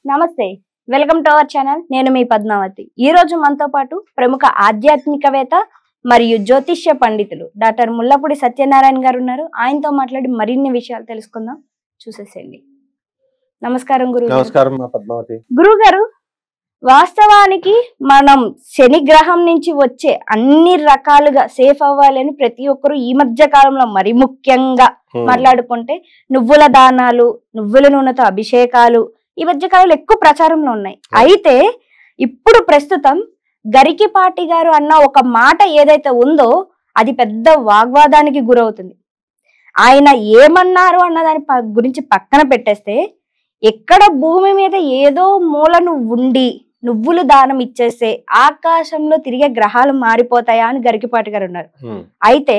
నమస్తే, welcome to our channel. నేను మీ పద్మావతి. ఈ రోజు మనతో పాటు ప్రముఖ ఆధ్యాత్మికవేత్త మరియు జ్యోతిష్య పండితులు డాక్టర్ ముల్లపూడి సత్యనారాయణ గారు ఉన్నారు. ఆయనతో మాట్లాడి మరిన్ని విషయాలు తెలుసుకుందాం. చూసేసేయండి. నమస్కారం గురువు. నమస్కారం పద్మావతి. గురువు గారు, వాస్తవానికి మనం శని గ్రహం నుంచి వచ్చే అన్ని రకాలుగా సేఫ్ అవ్వాలని ప్రతి ఒక్కరు ఈ మధ్య కాలంలో మరి ముఖ్యంగా మాట్లాడుకుంటే నువ్వుల దానాలు, నువ్వుల నూనెతో అభిషేకాలు ఈ మధ్య కాలంలో ఎక్కువ ప్రచారంలో ఉన్నాయి. అయితే ఇప్పుడు ప్రస్తుతం గరికిపాటి గారు అన్న ఒక మాట ఏదైతే ఉందో అది పెద్ద వాగ్వాదానికి గురవుతుంది. ఆయన ఏమన్నారు అన్న దాని గురించి పక్కన పెట్టేస్తే, ఎక్కడ భూమి మీద ఏదో మూలను ఉండి నువ్వులు దానం ఇచ్చేస్తే ఆకాశంలో తిరిగే గ్రహాలు మారిపోతాయా అని గరికిపాటి గారు ఉన్నారు. అయితే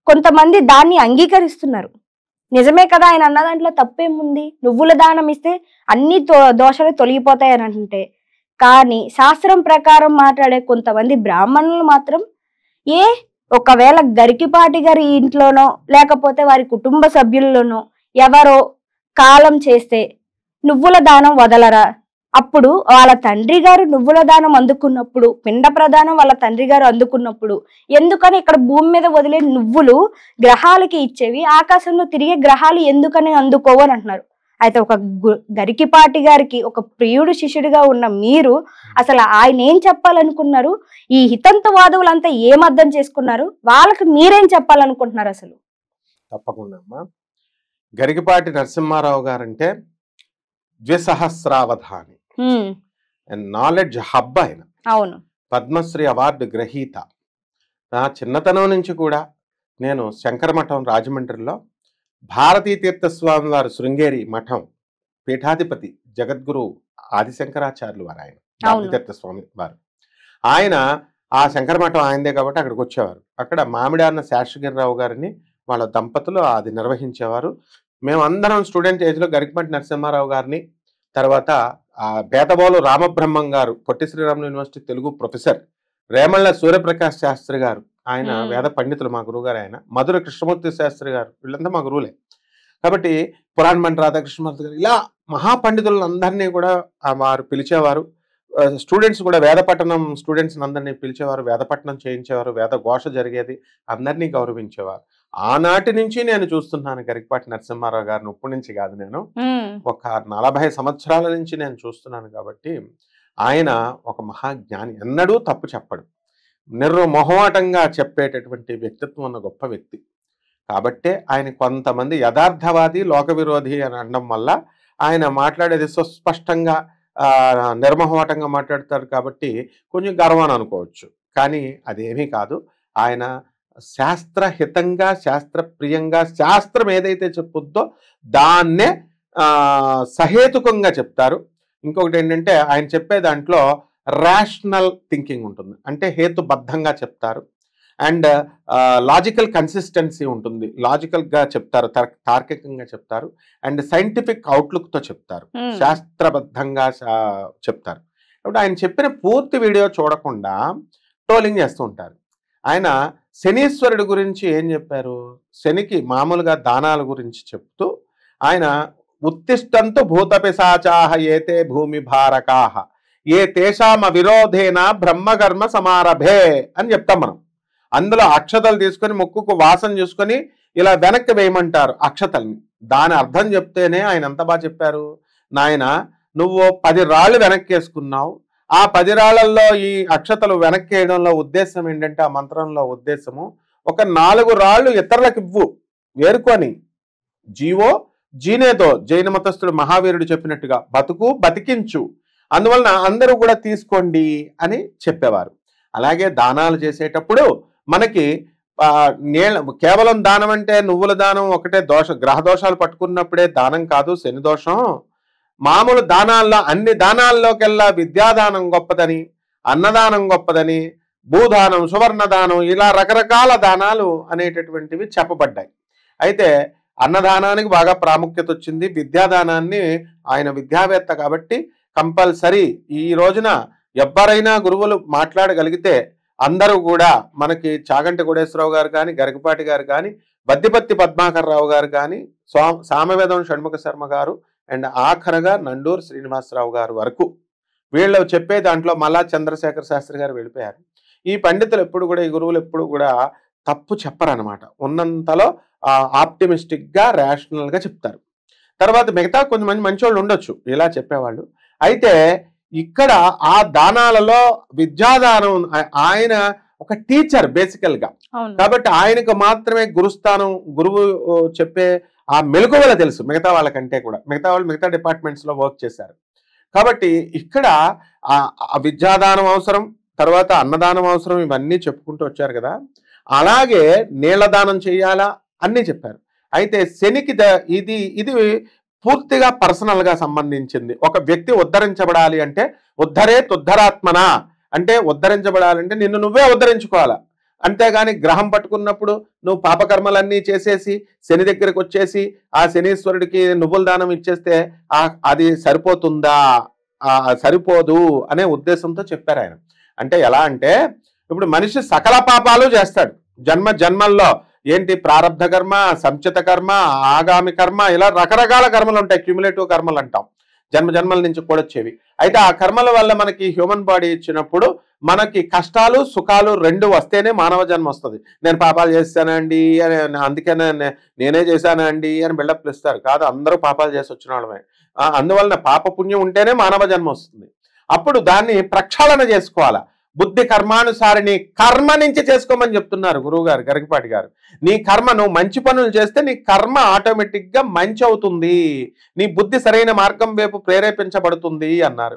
కొంతమంది దాన్ని అంగీకరిస్తున్నారు. నిజమే కదా, ఆయన అన్న దాంట్లో తప్పేముంది, నువ్వుల దానం ఇస్తే అన్ని దోషాలు తొలగిపోతాయి అని అంటే. కానీ శాస్త్రం ప్రకారం మాట్లాడే కొంతమంది బ్రాహ్మణులు మాత్రం ఒకవేళ గరికిపాటి గారి ఇంట్లోనో లేకపోతే వారి కుటుంబ సభ్యుల్లోనో ఎవరో కాలం చేస్తే నువ్వుల దానం వదలరా? అప్పుడు వాళ్ళ తండ్రి గారు నువ్వుల దానం అందుకున్నప్పుడు, పిండ ప్రదానం వాళ్ళ తండ్రి గారు అందుకున్నప్పుడు ఎందుకని ఇక్కడ భూమి మీద వదిలే నువ్వులు గ్రహాలకి ఇచ్చేవి, ఆకాశంలో తిరిగే గ్రహాలు ఎందుకని అందుకోవని అంటున్నారు. అయితే ఒక గరికిపాటి గారికి ఒక ప్రియుడు శిష్యుడిగా ఉన్న మీరు అసలు ఆయన ఏం చెప్పాలనుకున్నారు? ఈ హితంతవాదువులంతా ఏం అర్థం చేసుకున్నారు? వాళ్ళకి మీరేం చెప్పాలనుకుంటున్నారు అసలు? తప్పకుండా అమ్మా. గరికిపాటి నరసింహారావు గారంటే ద్విసహస్రావధాని, నాలెడ్జ్ హబ్. ఆయన అవును, పద్మశ్రీ అవార్డు గ్రహీత. నా చిన్నతనం నుంచి కూడా నేను శంకరమఠం రాజమండ్రిలో భారతీ తీర్థస్వామి వారు శృంగేరి మఠం పీఠాధిపతి జగద్గురు ఆదిశంకరాచార్యులు వారు, ఆయన భారతీ తీర్థస్వామి వారు. ఆయన ఆ శంకరమఠం ఆయనదే కాబట్టి అక్కడికి వచ్చేవారు. అక్కడ మామిడాన్న శాస్త్రగిరిరావు గారిని వాళ్ళ దంపతులు అది నిర్వహించేవారు. మేమందరం స్టూడెంట్ ఏజ్లో గరికిపాటి నరసింహారావు గారిని, తర్వాత బేతబోలు రామబ్రహ్మం గారు పొట్టి శ్రీరాములు యూనివర్సిటీ తెలుగు ప్రొఫెసర్, రేమళ్ళ సూర్యప్రకాష్ శాస్త్రి గారు, ఆయన వేద పండితులు మా గురువు గారు, ఆయన మధుర కృష్ణమూర్తి శాస్త్రి గారు, వీళ్ళంతా మా గురువులే. కాబట్టి పురాణమంటి రాధాకృష్ణమూర్తి గారు, ఇలా మహాపండితులందరినీ కూడా వారు పిలిచేవారు. స్టూడెంట్స్ కూడా వేదపట్టణం స్టూడెంట్స్ అందరినీ పిలిచేవారు, వేదపట్నం చేయించేవారు, వేద ఘోష జరిగేది, అందరినీ గౌరవించేవారు. ఆనాటి నుంచి నేను చూస్తున్నాను గరికిపాటి నరసింహారావు గారిని. ఇప్పటి నుంచి కాదు, నేను ఒక 40 సంవత్సరాల నుంచి నేను చూస్తున్నాను. కాబట్టి ఆయన ఒక మహాజ్ఞాని, ఎన్నడూ తప్పు చెప్పడు, నిర్మోహమాటంగా చెప్పేటటువంటి వ్యక్తిత్వం ఉన్న గొప్ప వ్యక్తి. కాబట్టే ఆయన కొంతమంది యథార్థవాది, లోక విరోధి అని అనడం వల్ల ఆయన మాట్లాడేది సుస్పష్టంగా నిర్మోహమాటంగా మాట్లాడతారు. కాబట్టి కొంచెం గర్వాన్ని అనుకోవచ్చు, కానీ అదేమీ కాదు. ఆయన శాస్త్రహితంగా, శాస్త్రప్రియంగా, శాస్త్రం ఏదైతే చెప్పుద్దో దాన్నే సహేతుకంగా చెప్తారు. ఇంకొకటి ఏంటంటే ఆయన చెప్పే దాంట్లో రేషనల్ థింకింగ్ ఉంటుంది, అంటే హేతుబద్ధంగా చెప్తారు. అండ్ లాజికల్ కన్సిస్టెన్సీ ఉంటుంది, లాజికల్గా చెప్తారు, తార్కికంగా చెప్తారు. అండ్ సైంటిఫిక్ అవుట్లుక్తో చెప్తారు, శాస్త్రబద్ధంగా చెప్తారు. కాబట్టి ఆయన చెప్పిన పూర్తి వీడియో చూడకుండా ట్రోలింగ్ చేస్తూ ఉంటారు. ఆయన శనీశ్వరుడి గురించి ఏం చెప్పారు, శనికి మామూలుగా దానాల గురించి చెప్తూ ఆయన ఉత్తిష్టంతు భూతపిశాచాహ ఏతే భూమి భారకాహ ఏ తేషామ విరోధేన బ్రహ్మకర్మ సమారభే అని చెప్తాం మనం. అందులో అక్షతలు తీసుకొని ముక్కుకు వాసన చూసుకొని ఇలా వెనక్కి వేయమంటారు అక్షతల్ని. దాని అర్థం చెప్తేనే ఆయన ఎంత బాగా చెప్పారు. నాయన, నువ్వు 10 రాళ్ళు వెనక్కి వేసుకున్నావు, ఆ 10 రాళ్లలో ఈ అక్షతలు వెనక్కి వేయడంలో ఉద్దేశం ఏంటంటే, ఆ మంత్రంలో ఉద్దేశము ఒక 4 రాళ్ళు ఇతరులకు ఇవ్వు, వేరుకొని జీవో జీనేతో, జైన మతస్థుడు మహావీరుడు చెప్పినట్టుగా బతుకు బతికించు, అందువలన అందరూ కూడా తీసుకోండి అని చెప్పేవారు. అలాగే దానాలు చేసేటప్పుడు మనకి కేవలం దానం అంటే నువ్వుల దానం ఒకటే గ్రహ దోషాలు పట్టుకున్నప్పుడే దానం కాదు, శని దోషం. మామూలు దానాల్లో, అన్ని దానాల్లోకెల్లా విద్యాదానం గొప్పదని, అన్నదానం గొప్పదని, భూదానం, సువర్ణదానం, ఇలా రకరకాల దానాలు అనేటటువంటివి చెప్పబడ్డాయి. అయితే అన్నదానానికి బాగా ప్రాముఖ్యత వచ్చింది. విద్యాదానాన్ని, ఆయన విద్యావేత్త కాబట్టి కంపల్సరీ ఈ రోజున ఎవరైనా గురువులు మాట్లాడగలిగితే అందరూ కూడా, మనకి చాగంటి కోటేశ్వరరావు గారు కానీ, గరికిపాటి గారు కానీ, బద్దిపత్తి పద్మాకర్ రావు గారు కానీ, సామవేదం షణ్ముఖ శర్మ గారు, అండ్ ఆఖరగా నండూరు శ్రీనివాసరావు గారు వరకు వీళ్ళు చెప్పే దాంట్లో మల్లా చంద్రశేఖర శాస్త్రి గారు వెళ్ళిపోయారు. ఈ పండితులు ఎప్పుడు కూడా, ఈ గురువులు ఎప్పుడు కూడా తప్పు చెప్పరనమాట. ఉన్నంతలో ఆప్టిమిస్టిక్గా రేషనల్గా చెప్తారు. తర్వాత మిగతా కొంతమంది మంచోళ్ళు ఉండొచ్చు ఇలా చెప్పేవాళ్ళు. అయితే ఇక్కడ ఆ దానాలలో విద్యాదానం, ఆయన ఒక టీచర్ బేసికల్గా, కాబట్టి ఆయనకు మాత్రమే గురుస్థానం, గురువు చెప్పే ఆ మెలకువలు తెలుసు మిగతా వాళ్ళకంటే కూడా. మిగతా వాళ్ళు మిగతా డిపార్ట్మెంట్స్లో వర్క్ చేశారు. కాబట్టి ఇక్కడ ఆ విద్యాదానం అవసరం, తర్వాత అన్నదానం అవసరం, ఇవన్నీ చెప్పుకుంటూ వచ్చారు కదా. అలాగే నీళ్లదానం చేయాలా అన్నీ చెప్పారు. అయితే శనికి ఇది పూర్తిగా పర్సనల్గా సంబంధించింది. ఒక వ్యక్తి ఉద్ధరించబడాలి అంటే ఉద్ధరాత్మన అంటే ఉద్ధరించబడాలంటే నిన్ను నువ్వే ఉద్ధరించుకోవాలా. అంతేగాని గ్రహం పట్టుకున్నప్పుడు నువ్వు పాపకర్మలన్నీ చేసేసి శని దగ్గరికి వచ్చేసి ఆ శనీశ్వరుడికి నువ్వుల దానం ఇచ్చేస్తే అది సరిపోతుందా? సరిపోదు అనే ఉద్దేశంతో చెప్పారు ఆయన. అంటే ఎలా అంటే ఇప్పుడు మనిషి సకల పాపాలు చేస్తాడు జన్మల్లో. ఏంటి? ప్రారబ్ధ కర్మ, సంచిత కర్మ, ఆగామి కర్మ, ఇలా రకరకాల కర్మలు ఉంటాయి. క్యూములేటివ్ కర్మలు అంటాం, జన్మల నుంచి కూడొచ్చేవి. అయితే ఆ కర్మల వల్ల మనకి హ్యూమన్ బాడీ ఇచ్చినప్పుడు మనకి కష్టాలు సుఖాలు రెండు వస్తేనే మానవ జన్మ వస్తుంది. నేను పాపాలు చేస్తానండి అని, అందుకే నేనే చేశానండి అని బిల్డప్లు ఇస్తారు. కాదు, అందరూ పాపాలు చేసి వచ్చిన వాళ్ళమే. అందువలన పాప పుణ్యం ఉంటేనే మానవ జన్మ వస్తుంది. అప్పుడు దాన్ని ప్రక్షాళన చేసుకోవాలా. బుద్ధి కర్మానుసారిని కర్మ నుంచి చేసుకోమని చెప్తున్నారు గురువు గారు, గరికపాటి గారు. నీ కర్మ, నువ్వు మంచి పనులు చేస్తే నీ కర్మ ఆటోమేటిక్గా మంచి అవుతుంది, నీ బుద్ధి సరైన మార్గం వైపు ప్రేరేపించబడుతుంది అన్నారు.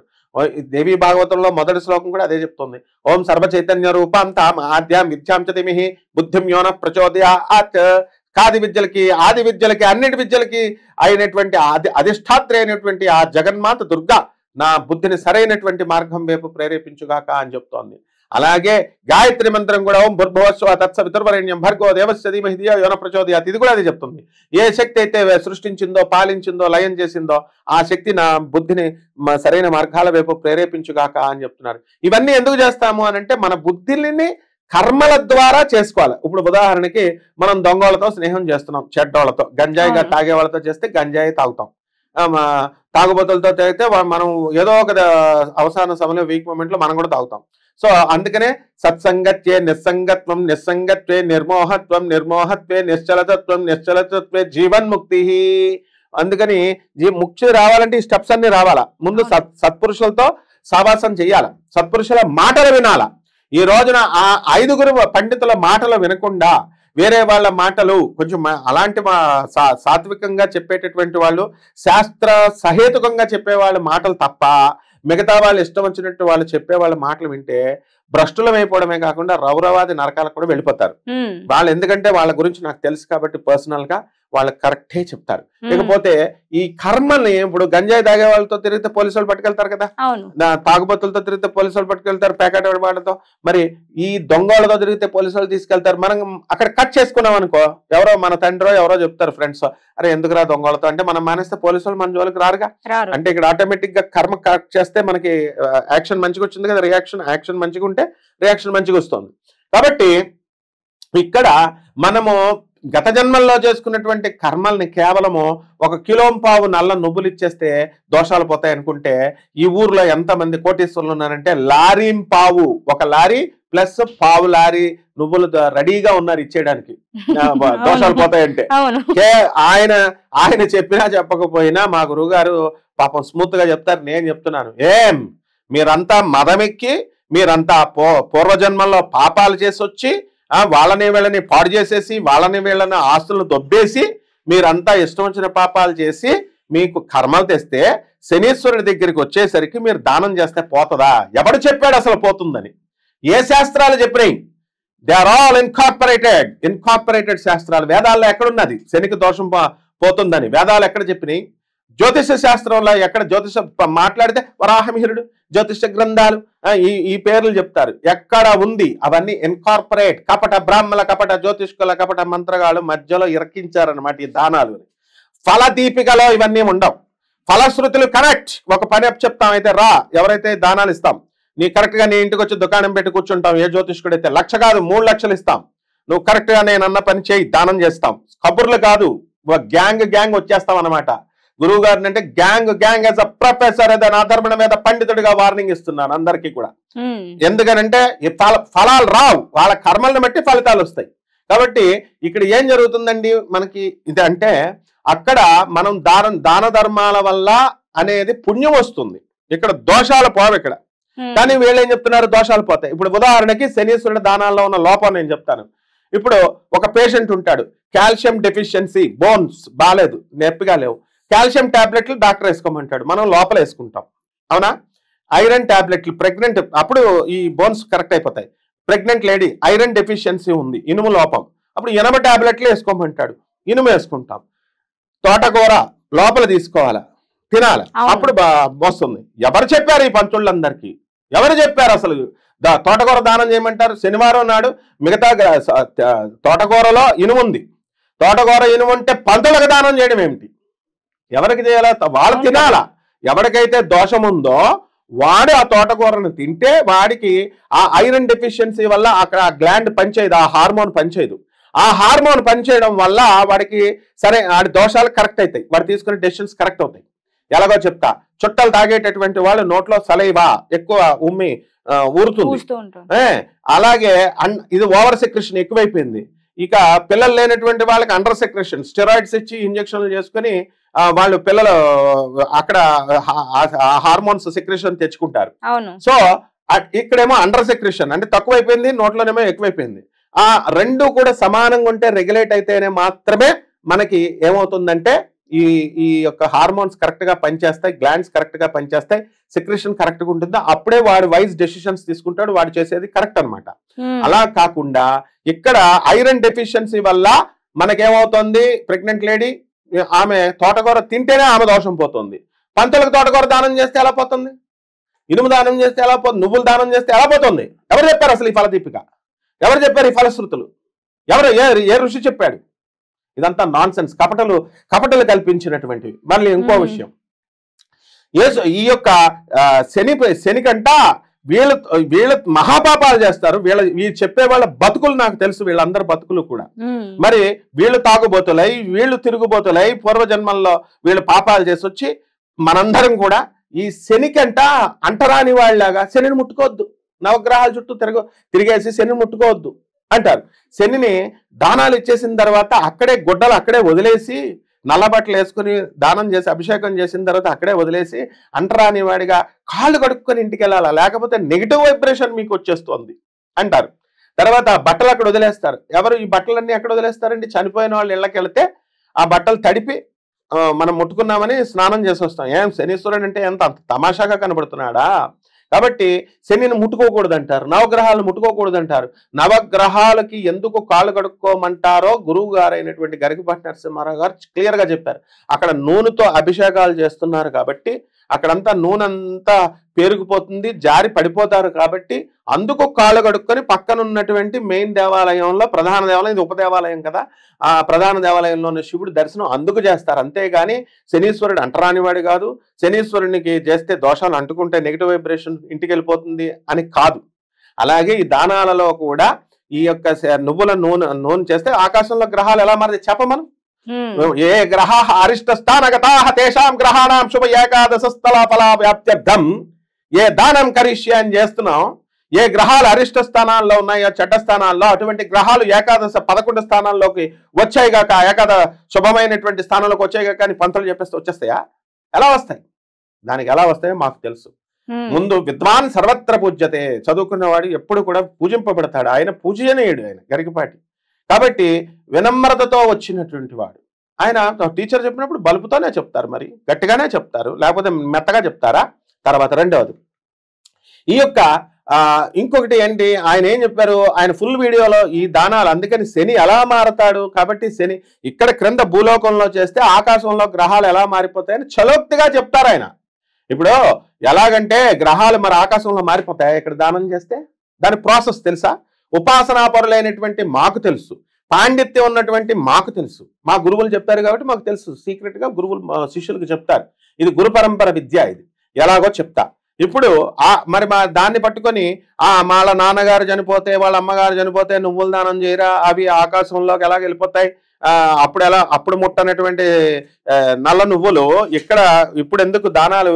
దేవి భాగవతంలో మొదటి శ్లోకం కూడా అదే చెప్తుంది. ఓం సర్వ చైతన్య రూపం తాం ఆద్యాం విద్యాం చ ధిమిః బుద్ధిం యోన ప్రచోదయాత్. ఆది విద్యలకి అన్నిటి విద్యలకి అయినటువంటి అధిష్టాత్రి అయినటువంటి ఆ జగన్మాత దుర్గా నా బుద్ధిని సరైనటువంటి మార్గం వైపు ప్రేరేపించుగాక అని చెప్తోంది. అలాగే గాయత్రి మంత్రం కూడా ఓం భూర్భువస్వ తత్సవితుర్వరేణ్యం భర్గో దేవస్య ధీమహి ధియో యోన ప్రచోదయాత్, ఇది కూడా అది చెప్తుంది. ఏ శక్తి అయితే సృష్టించిందో, పాలించిందో, లయం చేసిందో ఆ శక్తి నా బుద్ధిని సరైన మార్గాల వైపు ప్రేరేపించుగాక అని చెప్తున్నారు. ఇవన్నీ ఎందుకు చేస్తాము అని అంటే మన బుద్ధిని కర్మల ద్వారా చేసుకోవాలి. ఇప్పుడు ఉదాహరణకి మనం దొంగలతో స్నేహం చేస్తున్నాం, చెడ్డోళ్ళతో, గంజాయిగా తాగే వాళ్ళతో చేస్తే గంజాయి తాగుతాం, తాగుబోతులతో తాగితే మనం ఏదో ఒక అవసాన సమయంలో వీక్ మూమెంట్ లో మనం కూడా తాగుతాం. సో అందుకనే సత్సంగత్యే నిస్సంగత్వం, నిస్సంగత్వే నిర్మోహత్వం, నిర్మోహత్వే నిశ్చలతత్వం, నిశ్చలతత్వే జీవన్ముక్తి. అందుకని ముక్తి రావాలంటే ఈ స్టెప్స్ అన్ని రావాలా. ముందు సత్పురుషులతో సావాసం చెయ్యాల, సత్పురుషుల మాటలు వినాల. ఈ రోజున ఆ 5గురు పండితుల మాటలు వినకుండా వేరే వాళ్ళ మాటలు, కొంచెం అలాంటి సాత్వికంగా చెప్పేటటువంటి వాళ్ళు, శాస్త్ర సహేతుకంగా చెప్పే వాళ్ళ మాటలు తప్ప మిగతా వాళ్ళు ఇష్టం వచ్చినట్టు వాళ్ళు చెప్పే వాళ్ళ మాటలు వింటే భ్రష్టులమైపోవడమే కాకుండా రౌరవాది నరకాలకు కూడా వెళ్ళిపోతారు వాళ్ళు. ఎందుకంటే వాళ్ళ గురించి నాకు తెలుసు కాబట్టి పర్సనల్ గా వాళ్ళు కరెక్టే చెప్తారు. లేకపోతే ఈ కర్మల్ని, ఇప్పుడు గంజాయి తాగే వాళ్ళతో తిరిగితే పోలీసు వాళ్ళు పట్టుకెళ్తారు కదా, తాగుబోతులతో తిరిగితే పోలీసు వాళ్ళు పట్టుకెళ్తారు, ప్యాకెట్ వాళ్ళతో. మరి ఈ దొంగలతో తిరిగితే పోలీసు వాళ్ళు తీసుకెళ్తారు. మనం అక్కడ కట్ చేసుకున్నాం అనుకో, ఎవరో మన తండ్రో ఎవరో చెప్తారు ఫ్రెండ్స్, అరే ఎందుకురా దొంగలతో అంటే, మనం మానేస్తే పోలీసు వాళ్ళు మన జోలికి రారుగా. అంటే ఇక్కడ ఆటోమేటిక్ గా కర్మ కట్ చేస్తే మనకి యాక్షన్ మంచిగా వచ్చింది కదా, యాక్షన్ మంచిగా ఉంటే రియాక్షన్ మంచిగా వస్తుంది. కాబట్టి ఇక్కడ మనము గత జన్మల్లో చేసుకున్నటువంటి కర్మల్ని కేవలము 1 కిలోంపావు నల్ల నువ్వులు ఇచ్చేస్తే దోషాలు పోతాయి అనుకుంటే, ఈ ఊర్లో ఎంతమంది కోటీశ్వరులు ఉన్నారంటే లారీంపావు, 1 లారీ ప్లస్ పావు లారీ నువ్వులు రెడీగా ఉన్నారు ఇచ్చేయడానికి, దోషాలు పోతాయంటే. ఆయన చెప్పినా చెప్పకపోయినా మా గురువు గారు పాపం స్మూత్ గా చెప్తారు. నేను చెప్తున్నాను, మీరంతా మదమెక్కి, మీరంతా పూర్వజన్మల్లో పాపాలు చేసి వచ్చి వాళ్ళని వీళ్ళని పాడు చేసేసి, వాళ్ళని వీళ్ళని ఆస్తులను దొబ్బేసి, మీరంతా ఇష్టం వచ్చిన పాపాలు చేసి మీకు కర్మలు తెస్తే శనీశ్వరుడి దగ్గరికి వచ్చేసరికి మీరు దానం చేస్తే పోతుందా? ఎవడు చెప్పాడు అసలు పోతుందని? ఏ శాస్త్రాలు చెప్పినాయి? దే ఆర్ ఆల్ ఇన్కార్పొరేటెడ్ శాస్త్రాలు. వేదాల్లో ఎక్కడున్నది శనికి దోషం పోతుందని? వేదాలు ఎక్కడ చెప్పినాయి? జ్యోతిష శాస్త్రంలో ఎక్కడ జ్యోతిష మాట్లాడితే వరాహమిహిరుడు, జ్యోతిష గ్రంథాలు, ఈ పేర్లు చెప్తారు. ఎక్కడ ఉంది? అవన్నీ ఇన్కార్పొరేట్. కపట బ్రాహ్మణ, కపట జ్యోతిష్కుల, కపట మంత్రగాళ్ళు మధ్యలో ఇరకించారనమాట ఈ దానాలు. ఫలదీపికలో ఇవన్నీ ఉండవు. ఫలశ్రుతులు కరెక్ట్. ఒక పని చెప్తాం, అయితే రా, ఎవరైతే దానాలు ఇస్తాం, నీ కరెక్ట్ గా నీ ఇంటికి వచ్చి దుకాణం పెట్టి కూర్చుంటాం. ఏ జ్యోతిష్కుడు అయితే 1 లక్ష కాదు 3 లక్షలు ఇస్తాం, నువ్వు కరెక్ట్ గా నేను అన్న పని చేయి, దానం చేస్తాం. కబుర్లు కాదు, గ్యాంగ్ వచ్చేస్తాం అనమాట. గురువు గారిని అంటే గ్యాంగ్ యాజ్ అ ప్రొఫెసర్ ఏదైనా అధర్మణ మీద పండితుడిగా వార్నింగ్ ఇస్తున్నాను అందరికీ కూడా. ఎందుకనంటే ఈ ఫలాలు రావు, వాళ్ళ కర్మలను బట్టి ఫలితాలు వస్తాయి. కాబట్టి ఇక్కడ ఏం జరుగుతుందండి మనకి ఇది అంటే, అక్కడ మనం దాన ధర్మాల వల్ల అనేది పుణ్యం వస్తుంది, ఇక్కడ దోషాలు పోవు ఇక్కడ. కానీ వీళ్ళు ఏం చెప్తున్నారు, దోషాలు పోతాయి. ఇప్పుడు ఉదాహరణకి శనీశ్వరుడి దానాల్లో ఉన్న లోపం నేను చెప్తాను. ఇప్పుడు ఒక పేషెంట్ ఉంటాడు, కాల్షియం డెఫిషియన్సీ, బోన్స్ బాగాలేదు, నొప్పిగా లేవు, కాల్షియం టాబ్లెట్లు డాక్టర్ వేసుకోమంటాడు, మనం లోపల వేసుకుంటాం, అవునా? ఐరన్ టాబ్లెట్లు ప్రెగ్నెంట్, అప్పుడు ఈ బోన్స్ కరెక్ట్ అయిపోతాయి. ప్రెగ్నెంట్ లేడీ ఐరన్ డెఫిషియన్సీ ఉంది, ఇనుము లోపం, అప్పుడు ఇనుము టాబ్లెట్లు వేసుకోమంటాడు, ఇనుము వేసుకుంటాం. తోటకూర లోపల తీసుకోవాలా, తినాలి, అప్పుడు వస్తుంది. ఎవరు చెప్పారు ఈ పంతుళ్ళందరికీ? ఎవరు చెప్పారు అసలు తోటకూర దానం చేయమంటారు? శనివారం నాడు మిగతా తోటకూరలో ఇనుము ఉంది, తోటకూర ఇనుము ఉంటే పంతులకు దానం చేయడం ఏమిటి? ఎవరికి చేయాలా? వాళ్ళు తినాలా. ఎవరికైతే దోషం ఉందో వాడు ఆ తోటకూరను తింటే వాడికి ఆ ఐరన్ డెఫిషియన్సీ వల్ల అక్కడ ఆ గ్లాండ్ పనిచేయదు, ఆ హార్మోన్ పనిచేయదు. ఆ హార్మోన్ పనిచేయడం వల్ల వాడికి సరే వాడి దోషాలు కరెక్ట్ అవుతాయి, వాడు తీసుకునే డెసిషన్స్ కరెక్ట్ అవుతాయి. ఎలాగో చెప్తా. చుట్టలు తాగేటటువంటి వాళ్ళు నోట్లో సలైవా ఎక్కువ ఉమ్మి ఊరుతుంది. అలాగే ఇది ఓవర్ సెక్రెషన్ ఎక్కువైపోయింది. ఇక పిల్లలు లేనటువంటి వాళ్ళకి అండర్ సెక్రెషన్, స్టెరాయిడ్స్ ఇచ్చి ఇంజక్షన్లు చేసుకుని వాళ్ళు పిల్లలు అక్కడ హార్మోన్స్ సెక్రెషన్ తెచ్చుకుంటారు. సో ఇక్కడేమో అండర్ సెక్రెషన్ అంటే తక్కువైపోయింది, నోట్లోనేమో ఎక్కువైపోయింది. ఆ రెండు కూడా సమానంగా ఉంటే రెగ్యులేట్ అయితేనే మాత్రమే మనకి ఏమవుతుందంటే ఈ యొక్క హార్మోన్స్ కరెక్ట్ గా పనిచేస్తాయి, గ్లాండ్స్ కరెక్ట్ గా పనిచేస్తాయి, సెక్రెషన్ కరెక్ట్ గా ఉంటుంది. అప్పుడే వాడు వైజ్ డెసిషన్స్ తీసుకుంటాడు, వాడు చేసేది కరెక్ట్ అనమాట. అలా కాకుండా ఇక్కడ ఐరన్ డెఫిషియన్సీ వల్ల మనకేమవుతుంది, ప్రెగ్నెంట్ లేడీ ఆమె తోటకూర తింటేనే ఆమె దోషం పోతుంది. పంతులకు తోటకూర దానం చేస్తే ఎలా పోతుంది? ఇనుము దానం చేస్తే ఎలా పోతుంది? నువ్వులు దానం చేస్తే ఎలా పోతుంది? ఎవరు చెప్పారు అసలు ఈ ఫలదీపిక? ఎవరు చెప్పారు ఈ ఫలశ్రుతులు? ఎవరు ఏ ఋషి చెప్పాడు? ఇదంతా నాన్ సెన్స్, కపటలు కల్పించినటువంటివి. మళ్ళీ ఇంకో విషయం, ఈ యొక్క శనికంట వీళ్ళ మహాపాపాలు చేస్తారు. వీళ్ళు చెప్పే వాళ్ళ బతుకులు నాకు తెలుసు, వీళ్ళందరి బతుకులు కూడా. మరి వీళ్ళు తాగుబోతులై, వీళ్ళు తిరుగుబోతులై, పూర్వజన్మల్లో వీళ్ళు పాపాలు చేసి వచ్చి మనందరం కూడా ఈ శనికంట అంటరాని వాళ్ళలాగా శనిని ముట్టుకోవద్దు, నవగ్రహాల చుట్టూ తిరిగేసి శనిని ముట్టుకోవద్దు అంటారు. శనిని దానాలు ఇచ్చేసిన తర్వాత అక్కడే గుడ్డలు అక్కడే వదిలేసి, నల్లబట్టలు వేసుకుని దానం చేసి అభిషేకం చేసిన తర్వాత అక్కడే వదిలేసి అంటరాని వాడిగా కాళ్ళు కడుక్కొని ఇంటికి వెళ్ళాలా, లేకపోతే నెగిటివ్ వైబ్రేషన్ మీకు వచ్చేస్తుంది అంటారు. తర్వాత బట్టలు అక్కడ వదిలేస్తారు. ఎవరు ఈ బట్టలన్నీ ఎక్కడ వదిలేస్తారండి? చనిపోయిన వాళ్ళు ఇళ్ళకి వెళితే ఆ బట్టలు తడిపి మనం ముట్టుకున్నామని స్నానం చేసి వస్తాం. ఏం శనీశ్వరుడు అంటే ఎంత తమాషాగా కనబడుతున్నాడా? కాబట్టి శనిని ముట్టుకోకూడదు అంటారు, నవగ్రహాలను ముట్టుకోకూడదు అంటారు. నవగ్రహాలకి ఎందుకు కాళ్ళు కడుక్కోమంటారో గురువు గారైనటువంటి గరికపాటి నరసింహారావు గారు క్లియర్ గా చెప్పారు. అక్కడ నూనెతో అభిషేకాలు చేస్తున్నారు కాబట్టి అక్కడంతా నూనెంతా పేరుకుపోతుంది, జారి పడిపోతారు. కాబట్టి అందుకు కాళ్ళు కడుక్కొని పక్కన ఉన్నటువంటి మెయిన్ దేవాలయంలో, ప్రధాన దేవాలయం, ఇది ఉపదేవాలయం కదా, ఆ ప్రధాన దేవాలయంలో ఉన్న శివుడి దర్శనం అందుకు చేస్తారు. అంతేగాని శనీశ్వరుడు అంటరానివాడు కాదు, శనీశ్వరునికి చేస్తే దోషాలు అంటుకుంటే నెగిటివ్ వైబ్రేషన్ ఇంటికి వెళ్ళిపోతుంది అని కాదు. అలాగే ఈ దానాలలో కూడా ఈ యొక్క నువ్వుల నూనె చేస్తే ఆకాశంలో గ్రహాలు ఎలా మారితే చెప్పమను. ఏ గ్రహ అరిష్ట స్థానగతా తేషాం గ్రహాణం శుభ ఏకాదశ స్థల ఫలా వ్యాప్త్యర్థం ఏ దానం కరిష్య అని చేస్తున్నాం. ఏ గ్రహాలు అరిష్ట స్థానాల్లో ఉన్నాయో, చెడ్డ స్థానాల్లో, అటువంటి గ్రహాలు ఏకాదశ 11 స్థానాల్లోకి వచ్చాయి కాక, శుభమైనటువంటి స్థానంలోకి వచ్చాయి కాక అని పంతులు చెప్పేస్తే వచ్చేస్తాయా? ఎలా వస్తాయి? దానికి ఎలా వస్తాయో మాకు తెలుసు. ముందు విద్వాన్ సర్వత్ర పూజ్యతే, చదువుకున్నవాడు ఎప్పుడు కూడా పూజింపబడతాడు. ఆయన పూజనీయుడు, ఆయన గరికపాటి. కాబట్టి వినమ్రతతో వచ్చినటువంటి వాడు. ఆయన టీచర్ చెప్పినప్పుడు బలుపుతోనే చెప్తారు, మరి గట్టిగానే చెప్తారు, లేకపోతే మెత్తగా చెప్తారా? తర్వాత రెండవది ఈ యొక్క ఇంకొకటి ఏంటి, ఆయన ఏం చెప్పారు, ఆయన ఫుల్ వీడియోలో ఈ దానాలు, అందుకని శని ఎలా మారతాడు, కాబట్టి శని ఇక్కడ క్రింద భూలోకంలో చేస్తే ఆకాశంలో గ్రహాలు ఎలా మారిపోతాయని చలోక్తిగా చెప్తారు ఆయన. ఇప్పుడు ఎలాగంటే గ్రహాలు మరి ఆకాశంలో మారిపోతాయి ఇక్కడ దానం చేస్తే, దాని ప్రాసెస్ తెలుసా? ఉపాసనాపరులైనటువంటి మాకు తెలుసు, పాండిత్యం ఉన్నటువంటి మాకు తెలుసు, మా గురువులు చెప్పారు కాబట్టి మాకు తెలుసు. సీక్రెట్ గా గురువులు శిష్యులకు చెప్తారు. ఇది గురు పరంపర విద్య, ఇది ఎలాగో చెప్తా. ఇప్పుడు మరి దాన్ని పట్టుకొని వాళ్ళ నాన్నగారు చనిపోతే, వాళ్ళ అమ్మగారు చనిపోతే నువ్వులు దానం చేయరా, అవి ఆకాశంలోకి ఎలాగ వెళ్ళిపోతాయి, అప్పుడు అప్పుడు ముట్టనటువంటి నల్ల నువ్వులు ఇక్కడ ఇప్పుడు ఎందుకు దానాలు,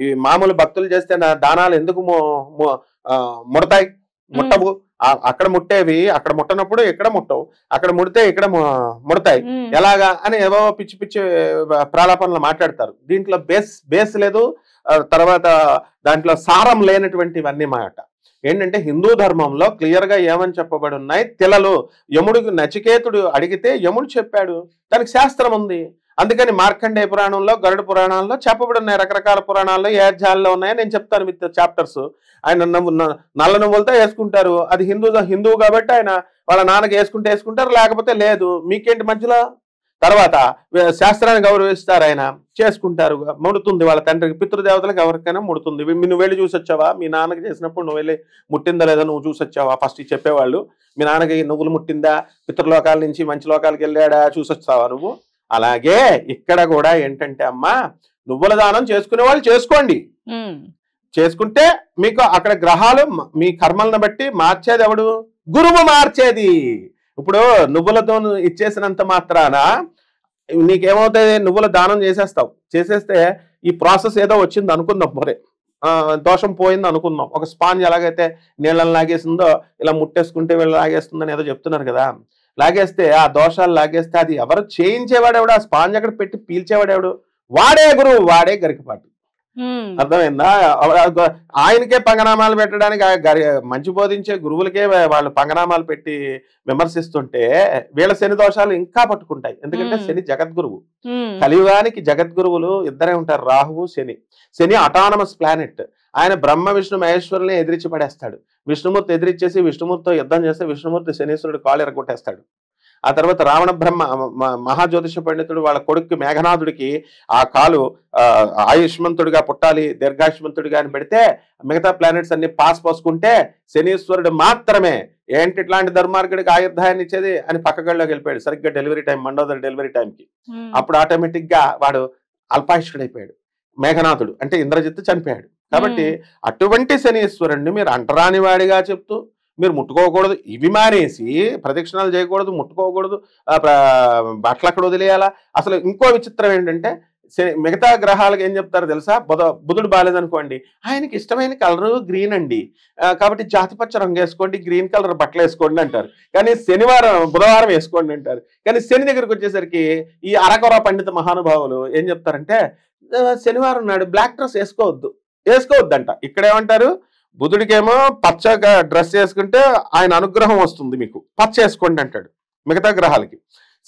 ఈ మామూలు భక్తులు చేస్తే దానాలు ఎందుకు ముడతాయి? ముట్టవు. అక్కడ ముట్టేవి అక్కడ ముట్టనప్పుడు ఇక్కడ ముట్టవు, అక్కడ ముడితే ఇక్కడ ముడతాయి ఎలాగా అని ఏవో పిచ్చి పిచ్చి ప్రాలాపనలు మాట్లాడతారు. దీంట్లో బేస్ లేదు, తర్వాత దాంట్లో సారం లేనటువంటివన్నీ మాట. ఏంటంటే హిందూ ధర్మంలో క్లియర్ గా ఏమని చెప్పబడి ఉన్నాయి, తిలలు యముడికి నచికేతుడు అడిగితే యముడు చెప్పాడు, దానికి శాస్త్రం ఉంది. అందుకని మార్కండేయ పురాణంలో, గరుడ పురాణాల్లో చెప్పబడి ఉన్నాయి. రకరకాల పురాణాల్లో ఏ అధ్యాయాల్లో ఉన్నాయో నేను చెప్తాను విత్ చాప్టర్స్. ఆయన నల్ల నువ్వులతో వేసుకుంటారు, అది హిందువు కాబట్టి ఆయన వాళ్ళ నాన్నకి వేసుకుంటారు, లేకపోతే లేదు. మీకేంటి మధ్యలో? తర్వాత శాస్త్రాన్ని గౌరవిస్తారు, ఆయన చేసుకుంటారు, ముడుతుంది వాళ్ళ తండ్రికి, పితృదేవతలకు ఎవరికైనా ముడుతుంది. నువ్వు వెళ్ళి చూసొచ్చావా? మీ నాన్నకి చేసినప్పుడు నువ్వు వెళ్ళి ముట్టిందా లేదా నువ్వు చూసొచ్చావా? ఫస్ట్ చెప్పేవాళ్ళు, మీ నాన్నకి నువ్వులు ముట్టిందా, పితృలోకాల నుంచి మంచి లోకాలకు వెళ్ళాడా చూసొచ్చావా నువ్వు? అలాగే ఇక్కడ కూడా ఏంటంటే అమ్మా, నువ్వుల దానం చేసుకునే వాళ్ళు చేసుకోండి, చేసుకుంటే మీకు అక్కడ గ్రహాలు మీ కర్మలను బట్టి మార్చేది ఎవడు? గురువు మార్చేది. ఇప్పుడు నువ్వులతో ఇచ్చేసినంత మాత్రాన నీకేమవుతుంది? నువ్వుల దానం చేసేస్తే ఈ ప్రాసెస్ ఏదో వచ్చింది అనుకుందాం, మరే దోషం పోయింది అనుకుందాం. ఒక స్పాంజ్ ఎలాగైతే నీళ్ళని లాగేసిందో ఇలా ముట్టేసుకుంటే వీళ్ళు లాగేస్తుందని ఏదో చెప్తున్నారు కదా. లాగేస్తే ఆ దోషాలు లాగేస్తే అది ఎవరు చేయించేవాడెవడు? ఆ స్పాంజ్ అక్కడ పెట్టి పీల్చేవాడెవడు? వాడే గురువు, వాడే గరికపాటి. అర్థమైందా? ఆయనకే పంగనామాలు పెట్టడానికి మంచి బోధించే గురువులకే వాళ్ళు పంగనామాలు పెట్టి విమర్శిస్తుంటే వీళ్ళ శని దోషాలు ఇంకా పట్టుకుంటాయి. ఎందుకంటే శని జగద్గురువు. కలియుగానికి జగద్గురువులు ఇద్దరే ఉంటారు, రాహువు శని. శని అటానమస్ ప్లానెట్. ఆయన బ్రహ్మ విష్ణు మహేశ్వరుల్ని ఎదిరించి పడేస్తాడు. విష్ణుమూర్తి ఎదిరించేసి విష్ణుమూర్తితో యుద్ధం చేస్తే విష్ణుమూర్తి శనీశ్వరుడు కాలు ఎరగొట్టేస్తాడు. ఆ తర్వాత రావణ బ్రహ్మ మహాజ్యోతిష పండితుడు వాళ్ళ కొడుకు మేఘనాథుడికి ఆ కాలు ఆయుష్మంతుడిగా పుట్టాలి, దీర్ఘాయుష్మంతుడిగా అని పెడితే మిగతా ప్లానెట్స్ అన్ని పోసుకుంటే శనీశ్వరుడు మాత్రమే ఏంటి ఇట్లాంటి ధర్మార్గుడికి ఆయుర్దాయాన్ని ఇచ్చేది అని పక్కగళ్ళలోకి వెళ్ళిపోయాడు. సరిగ్గా డెలివరీ టైం, మండోదరి డెలివరీ టైంకి. అప్పుడు ఆటోమేటిక్ గా వాడు అల్పాయుష్కుడైపోయాడు. మేఘనాథుడు అంటే ఇంద్రజిత్తు చనిపోయాడు. కాబట్టి అటువంటి శనీశ్వరుణ్ణి మీరు అంటరాని వాడిగా చెప్తూ మీరు ముట్టుకోకూడదు, ఇవి మానేసి ప్రదక్షిణాలు చేయకూడదు, ముట్టుకోకూడదు, బట్టలు అక్కడ వదిలేయాలా. అసలు ఇంకో విచిత్రం ఏంటంటే మిగతా గ్రహాలకు ఏం చెప్తారో తెలుసా? బుధుడు బాగాలేదనుకోండి, ఆయనకి ఇష్టమైన కలరు గ్రీన్ అండి, కాబట్టి జాతిపచ్చ రంగు వేసుకోండి, గ్రీన్ కలర్ బట్టలు వేసుకోండి అంటారు. కానీ బుధవారం వేసుకోండి అంటారు. కానీ శని దగ్గరికి వచ్చేసరికి ఈ అరకొర పండిత మహానుభావులు ఏం చెప్తారంటే శనివారం నాడు బ్లాక్ డ్రెస్ వేసుకోవద్దంట. ఇక్కడ ఏమంటారు? బుధుడికేమో పచ్చగా డ్రెస్ వేసుకుంటే ఆయన అనుగ్రహం వస్తుంది, మీకు పచ్చ వేసుకోండి అంటాడు. మిగతా గ్రహాలకి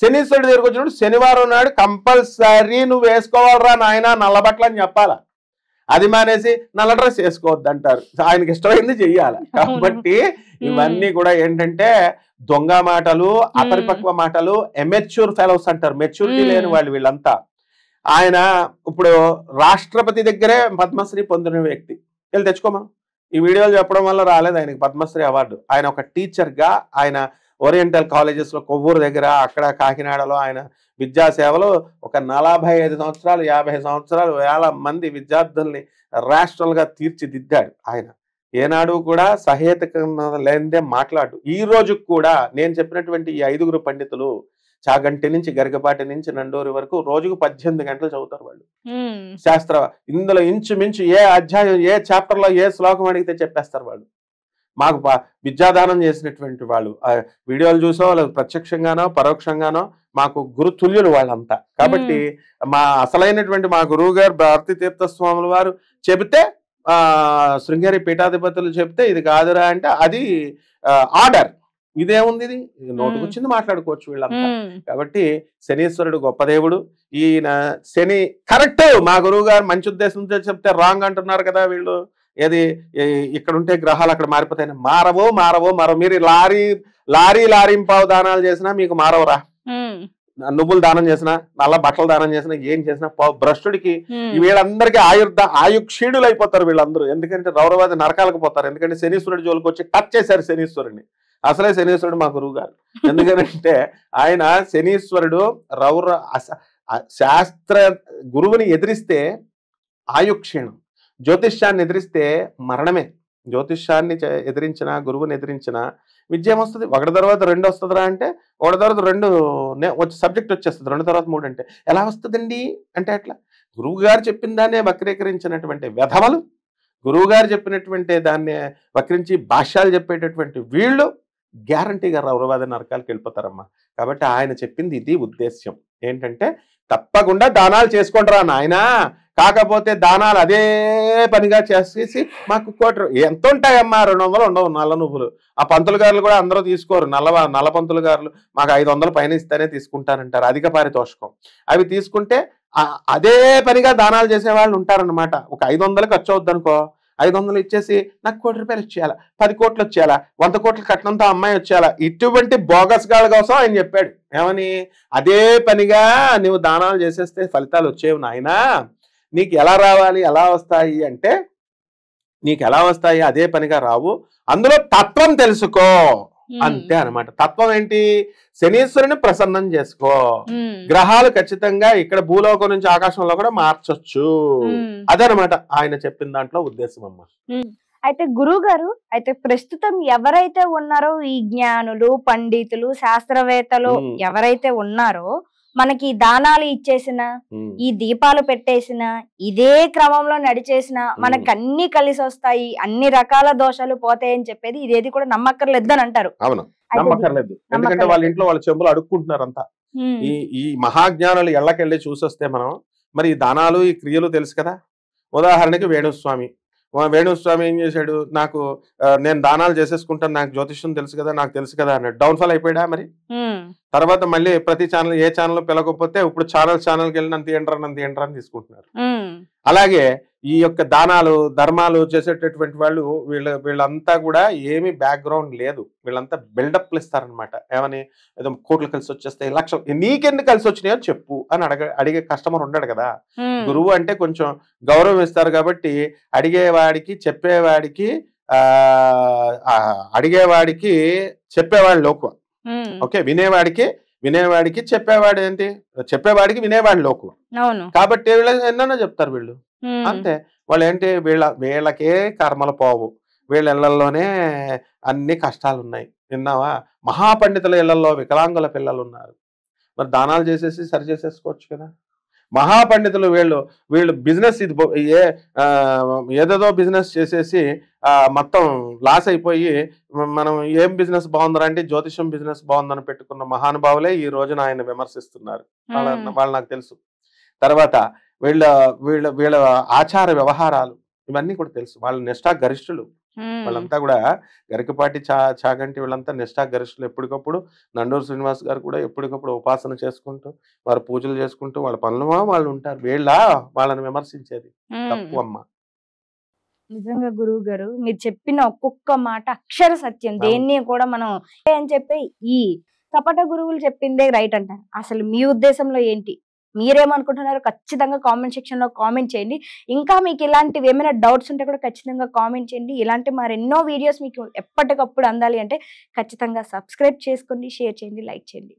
శనీశ్వరుడి దగ్గరకు వచ్చినప్పుడు శనివారం నాడు కంపల్సరీ నువ్వు వేసుకోవాలరా నాయన నల్ల బట్టలు అని చెప్పాలా. అది మానేసి నల్ల డ్రెస్ వేసుకోవద్దు అంటారు. ఆయనకి ఇష్టమైంది చెయ్యాలి. కాబట్టి ఇవన్నీ కూడా ఏంటంటే దొంగ మాటలు, అపరిపక్వ మాటలు, ఎమెచ్యూర్ ఫెలోస్ అంటారు, మెచ్యూరిటీ లేని వాళ్ళు వీళ్ళంతా. ఆయన ఇప్పుడు రాష్ట్రపతి దగ్గరే పద్మశ్రీ పొందిన వ్యక్తి. వెళ్ళి తెచ్చుకోమా. ఈ వీడియోలు చెప్పడం వల్ల రాలేదు ఆయనకి పద్మశ్రీ అవార్డు. ఆయన ఒక టీచర్గా ఆయన ఓరియంటల్ కాలేజెస్లో కొవ్వూరు దగ్గర, అక్కడ కాకినాడలో ఆయన విద్యాసేవలో ఒక 45 సంవత్సరాలు 50 సంవత్సరాలు వేల మంది విద్యార్థుల్ని రాష్ట్రాలుగా తీర్చిదిద్దాడు. ఆయన ఏనాడు కూడా సహేతుకంగా లేనిదే మాట్లాడు. ఈ రోజు కూడా నేను చెప్పినటువంటి ఈ 5గురు పండితులు చాగంటి నుంచి గరికపాటి నుంచి నండూరి వరకు రోజుకు 18 గంటలు చదువుతారు వాళ్ళు శాస్త్ర. ఇందులో ఇంచుమించు ఏ అధ్యాయం, ఏ చాప్టర్ లో ఏ శ్లోకం అడిగితే చెప్పేస్తారు వాళ్ళు. మాకు విద్యాదానం చేసినటువంటి వాళ్ళు వీడియోలు చూసో ప్రత్యక్షంగానో పరోక్షంగానో మాకు గురుతుల్యులు వాళ్ళంతా. కాబట్టి మా అసలైనటువంటి మా గురువు గారు భారతీ తీర్థస్వాముల వారు చెబితే, శృంగేరి పీఠాధిపతులు చెప్తే ఇది కాదురా అంటే అది ఆర్డర్. ఇదేముంది, ఇది నోటుకొచ్చింది మాట్లాడుకోవచ్చు వీళ్ళంతా. కాబట్టి శనీశ్వరుడు గొప్ప దేవుడు. ఈయన శని కరెక్ట్. మా గురువు గారు మంచి ఉద్దేశంతో చెప్తే రాంగ్ అంటున్నారు కదా వీళ్ళు. ఏది ఇక్కడ ఉంటే గ్రహాలు అక్కడ మారిపోతాయి. మారవో మీరు లారీంపావు దానాలు చేసినా మీకు మారవరా. నువ్వులు దానం చేసినా, నల్ల బట్టలు దానం చేసినా, ఏం చేసినా భ్రష్టుడికి వీళ్ళందరికీ ఆయుక్షీడులు అయిపోతారు వీళ్ళందరూ. ఎందుకంటే రౌరవాది నరకాలకు పోతారు. ఎందుకంటే శనీశ్వరుడి జోలికి వచ్చి టచ్ చేశారు శనీశ్వరుడిని. అసలే శనీశ్వరుడు మా గురువు గారు. ఎందుకంటే ఆయన శనీశ్వరుడు శాస్త్ర గురువుని ఎదిరిస్తే ఆయుక్షీణం, జ్యోతిష్యాన్ని ఎదిరిస్తే మరణమే. జ్యోతిష్యాన్ని ఎదిరించిన, గురువుని ఎదిరించిన విద్య ఏమొస్తుంది? ఒకటి తర్వాత రెండు వస్తుందిరా అంటే ఒకటి తర్వాత రెండు వచ్చి సబ్జెక్ట్ వచ్చేస్తుంది, రెండు తర్వాత మూడు అంటే ఎలా వస్తుందండి అంటే అట్లా గురువు గారు చెప్పిన దాన్నే వక్రీకరించినటువంటి వెధవలు, గురువు గారు చెప్పినటువంటి దాన్ని వక్రించి భాష్యాలు చెప్పేటటువంటి వీళ్ళు గ్యారంటీగా రౌరవాద నరకాలకు వెళ్ళిపోతారమ్మా. కాబట్టి ఆయన చెప్పింది ఇది ఉద్దేశ్యం ఏంటంటే, తప్పకుండా దానాలు చేసుకుంటారా నాయనా, కాకపోతే దానాలు అదే పనిగా చేసేసి మాకు ఎంత ఉంటాయమ్మా, 200 ఉండవు నల్ల నువ్వులు. ఆ పంతులు గారులు కూడా అందరూ తీసుకోరు, నల్ల పంతులు గారులు మాకు 500 పైన ఇస్తేనే తీసుకుంటారంటారు, అధిక పారితోషికం. అవి తీసుకుంటే అదే పనిగా దానాలు చేసేవాళ్ళు ఉంటారనమాట. ఒక 500 ఖర్చు అవుద్ది అనుకో, 500 ఇచ్చేసి నాకు 1 కోటి రూపాయలు వచ్చేయాలా, 10 కోట్లు వచ్చేయాలా, 100 కోట్ల కట్నంతో అమ్మాయి వచ్చేయాలా, ఇటువంటి బోగస్ గాళ్ళ కోసం ఆయన చెప్పాడు. ఏమని? అదే పనిగా నువ్వు దానాలు చేసేస్తే ఫలితాలు వచ్చేవి నాయనా, నీకు ఎలా రావాలి, ఎలా వస్తాయి అంటే, నీకు ఎలా వస్తాయి అదే పనిగా రావు, అందులో తత్వం తెలుసుకో అంతే అనమాట. తత్వం ఏంటి? శనీశ్వరుని ప్రసన్నం చేసుకో. గ్రహాలు ఖచ్చితంగా ఇక్కడ భూలోకం నుంచి ఆకాశంలో కూడా మార్చొచ్చు. అదనమాట ఆయన చెప్పిన దాంట్లో ఉద్దేశం అమ్మా. అయితే గురువు గారు, అయితే ప్రస్తుతం ఎవరైతే ఉన్నారో ఈ జ్ఞానులు, పండితులు, శాస్త్రవేత్తలు ఎవరైతే ఉన్నారో, మనకి దానాలు ఇచ్చేసిన, ఈ దీపాలు పెట్టేసిన, ఇదే క్రమంలో నడిచేసిన మనకు అన్ని కలిసి వస్తాయి, అన్ని రకాల దోషాలు పోతాయని చెప్పేది ఇదేది కూడా నమ్మక్కర్లేదు అని అంటారు. అవును, నమ్మక్కర్లేదు. ఎందుకంటే వాళ్ళ ఇంట్లో వాళ్ళ చెంబులు అడుక్కుంటున్నారు అంతా. ఈ మహాజ్ఞానులు ఎళ్ళకెళ్ళి చూసొస్తే మనం మరి ఈ దానాలు ఈ క్రియలు తెలుసు కదా. ఉదాహరణకి వేణుస్వామి ఏం చేశాడు, నాకు నేను దానాలు చేసేసుకుంటాను, నాకు జ్యోతిష్యం తెలుసు కదా, నాకు తెలుసు కదా అన్నాడు. డౌన్ఫాల్ అయిపోయాడా మరి? తర్వాత మళ్ళీ ప్రతి ఛానల్ ఏ ఛానల్ పిలవకపోతే ఇప్పుడు ఛానల్కి వెళ్ళి నన్ను తీయండి అని తీసుకుంటున్నారు. అలాగే ఈ యొక్క దానాలు ధర్మాలు చేసేటటువంటి వాళ్ళు వీళ్ళంతా కూడా ఏమీ బ్యాక్గ్రౌండ్ లేదు, వీళ్ళంతా బిల్డప్లు ఇస్తారనమాట. ఏమని? ఏదో కోట్లు కలిసి వచ్చేస్తాయి, లక్షలు, నీకెందుకు కలిసి వచ్చినాయో చెప్పు అని అడిగే కస్టమర్ ఉండడు కదా. గురువు అంటే కొంచెం గౌరవం ఇస్తారు కాబట్టి అడిగేవాడికి చెప్పేవాడికి అడిగేవాడికి చెప్పేవాడు లోకువ. ఓకే, వినేవాడికి చెప్పేవాడు ఏంటి? చెప్పేవాడికి వినేవాడు లోకువ. కాబట్టి వీళ్ళు ఎన్నో చెప్తారు వీళ్ళు అంతే. వాళ్ళు ఏంటి? వీళ్ళకే కర్మలు పోవు, వీళ్ళ ఇళ్లలోనే అన్ని కష్టాలు ఉన్నాయి. విన్నావా? మహాపండితుల ఇళ్లలో వికలాంగుల పిల్లలు ఉన్నారు, మరి దానాలు చేసేసి సరి చేసేసుకోవచ్చు కదా. మహాపండితులు వీళ్ళు బిజినెస్ ఏదేదో బిజినెస్ చేసేసి మొత్తం లాస్ అయిపోయి, మనం ఏం బిజినెస్ బాగుందరా అంటే జ్యోతిషం బిజినెస్ బాగుందని పెట్టుకున్న మహానుభావులే ఈ రోజున ఆయన విమర్శిస్తున్నారు. వాళ్ళు నాకు తెలుసు. తర్వాత వీళ్ళ ఆచార వ్యవహారాలు ఇవన్నీ కూడా తెలుసు. వాళ్ళ నిష్ఠా గరిష్ఠులు వాళ్ళంతా కూడా. గరికపాటి చాగంటి వీళ్ళంతా నిష్ఠా గరిష్ఠులు. ఎప్పటికప్పుడు నండూరు శ్రీనివాస్ గారు కూడా ఎప్పటికప్పుడు ఉపాసన చేసుకుంటూ వారు పూజలు చేసుకుంటూ వాళ్ళ పనులు వాళ్ళు ఉంటారు. వాళ్ళని విమర్శించేది తప్పు అమ్మ. నిజంగా గురువు గారు మీరు చెప్పిన ఒక్కొక్క మాట అక్షర సత్యం. దేన్ని కూడా మనం అని చెప్పి ఈ కపట గురువులు చెప్పిందే రైట్ అంటారు. అసలు మీ ఉద్దేశంలో ఏంటి, మీరేమనుకుంటున్నారో ఖచ్చితంగా కామెంట్ సెక్షన్ లో కామెంట్ చేయండి. ఇంకా మీకు ఇలాంటివి ఏమైనా డౌట్స్ ఉంటే కూడా ఖచ్చితంగా కామెంట్ చేయండి. ఇలాంటి మరెన్నో వీడియోస్ మీకు ఎప్పటికప్పుడు అందాలి అంటే ఖచ్చితంగా సబ్స్క్రైబ్ చేసుకోండి, షేర్ చేయండి, లైక్ చేయండి.